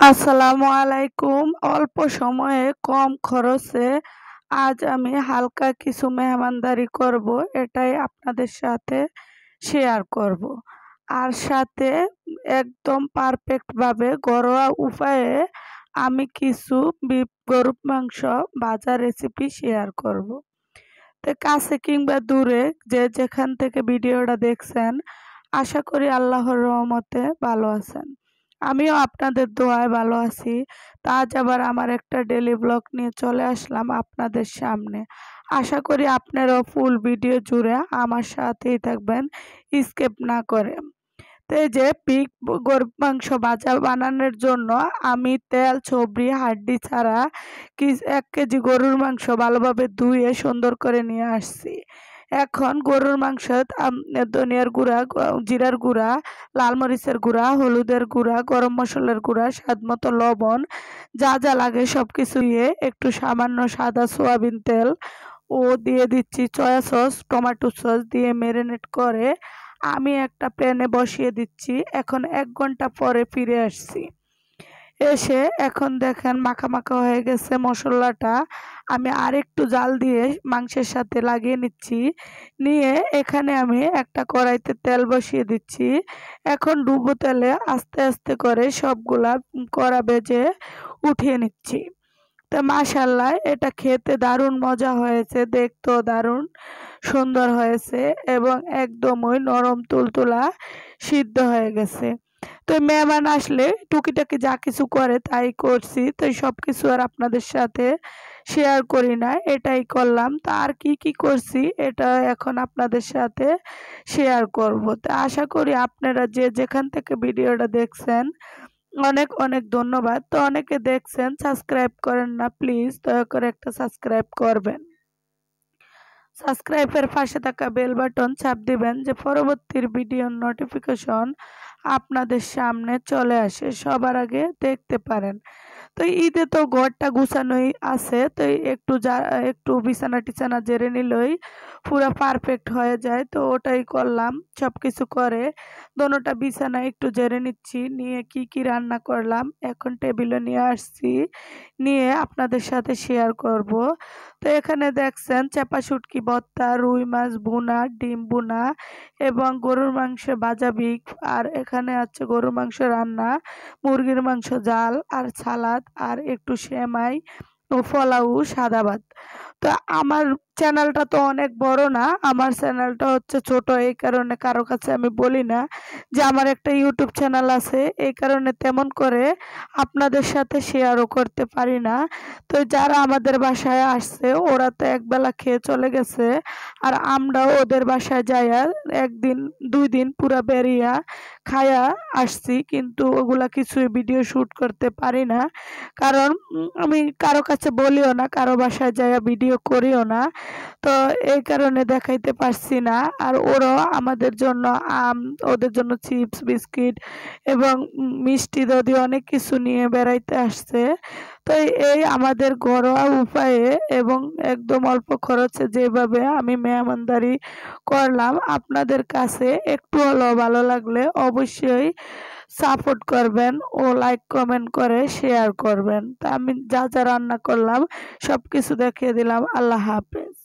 আসসালামু আলাইকুম। অল্প সময়ে কম খরচে আজ আমি হালকা কিছু মেহমানদারি করব, এটাই আপনাদের সাথে শেয়ার করব। আর সাথে একদম পারফেক্টভাবে ঘরোয়া উপায়ে আমি কিছু গরুর মাংস ভাজা রেসিপি শেয়ার করব। তো কাছে কিংবা দূরে যে যেখান থেকে ভিডিওটা দেখছেন, আশা করি আল্লাহর রহমতে ভালো আছেন। আমিও আপনাদের দোয়ায় ভালো আছি। তো আজ আবার আমার একটা ডেইলি ব্লগ নিয়ে চলে আসলাম আপনাদের সামনে। আশা করি আপনারাও ফুল ভিডিও জুড়ে আমার সাথেই থাকবেন, স্কিপ না করে। তো এই যে গরুর মাংস ভাজা বানানোর জন্য আমি তেল, সবজি, হাড্ডি ছাড়া 1 কেজি গরুর মাংস ভালোভাবে ধুয়ে সুন্দর করে নিয়ে আসছি। এখন গরুর মাংস ধনিয়ার গুঁড়া, জিরার গুঁড়া, লাল মরিচের গুঁড়া, হলুদের গুঁড়া, গরম মশলার গুঁড়া, স্বাদমতো লবণ, যা যা লাগে সব কিছু দিয়ে একটু সামান্য সাদা সয়াবিন তেল ও দিয়ে দিচ্ছি সয়া সস, টমেটো সস দিয়ে ম্যারিনেট করে আমি একটা প্যানে বসিয়ে দিচ্ছি। এখন 1 ঘন্টা পরে ফিরে আসছি। এসে এখন দেখেন মাখা মাখা হয়ে গেছে মশলাটা। আমি আরেকটু জাল দিয়ে মাংসের সাথে লাগিয়ে নিচ্ছি। নিয়ে এখানে আমি একটা কড়াইতে তেল বসিয়ে দিচ্ছি। এখন ডুবো তেলে আস্তে আস্তে করে সবগুলা কড়া ভেজে উঠিয়ে নিচ্ছি। তো মাশাআল্লাহ এটা খেতে দারুণ মজা হয়েছে, দেখতেও দারুণ সুন্দর হয়েছে এবং একদমই নরম তুলতুলা সিদ্ধ হয়ে গেছে। তো মেহমান আসলে টুকিটাকি যা কিছু করে তাই করছি। তো সব কিছু আর আপনাদের সাথে শেয়ার করি না, এটাই করলাম। তো আর কি করছি এটা এখন আপনাদের সাথে শেয়ার করব। তো আশা করি আপনারা যে যেখান থেকে ভিডিওটা দেখছেন অনেক অনেক ধন্যবাদ। তো অনেকে দেখছেন সাবস্ক্রাইব করেন না, প্লিজ দয়া করে একটা সাবস্ক্রাইব করবেন। সাবস্ক্রাইবের পাশে থাকা বেল বাটন চাপ দিবেন যে পরবর্তীর ভিডিওর নোটিফিকেশন আপনাদের সামনে চলে আসে, সবার আগে দেখতে পারেন। তো ঈদে তো ঘরটা গুছানোই আছে, তো একটু বিছানা টিছানা জেরে নিলেই পুরো পারফেক্ট হয়ে যায়। তো ওটাই করলাম, সব কিছু করে দোনোটা বিছানা একটু জেরে নিচ্ছি। নিয়ে কি রান্না করলাম এখন টেবিলে নিয়ে আসছি, নিয়ে আপনাদের সাথে শেয়ার করব। তো এখানে দেখছেন চাপা শুটকি ভর্তা, রুই মাছ ভুনা, ডিম ভুনা এবং গরুর মাংস ভাজা বিক। আর এখানে আছে গরুর মাংস রান্না, মুরগির মাংস জাল আর সালাদ আর একটু সেমাই ও পোলাও, সাদা ভাত। তো আমার চ্যানেলটা তো অনেক বড় না, আমার চ্যানেলটা হচ্ছে ছোট, এই কারণে কারো কাছে আমি বলি না যে আমার একটা ইউটিউব চ্যানেল আছে, এই কারণে তেমন করে আপনাদের সাথে শেয়ারও করতে পারি না। তো যারা আমাদের বাসায় আসছে ওরা তো একবেলা খেয়ে চলে গেছে, আর আমরাও ওদের বাসায় যাইয়া 1 দিন 2 দিন পুরা বেরিয়া খায়া আসছি, কিন্তু ওগুলা কিছুই ভিডিও শ্যুট করতে পারি না। কারণ আমি কারো কাছে বলিও না, কারো বাসায় যাইয়া ভিডিও করিও না। তো এই কারণে দেখাইতে পারছি না। আর ওরাও আমাদের জন্য ওদের জন্য চিপস, বিস্কিট এবং মিষ্টি দধি অনেক কিছু নিয়ে বেড়াইতে আসছে। তো এই আমাদের ঘরোয়া উপায়ে এবং একদম অল্প খরচে যেভাবে আমি মেহমানদারি করলাম, আপনাদের কাছে একটু হলেও ভালো লাগলে অবশ্যই সাপোর্ট করবেন ও লাইক কমেন্ট করে শেয়ার করবেন। তা আমি যা রান্না করলাম সব কিছু দেখিয়ে দিলাম। আল্লাহ হাফেজ।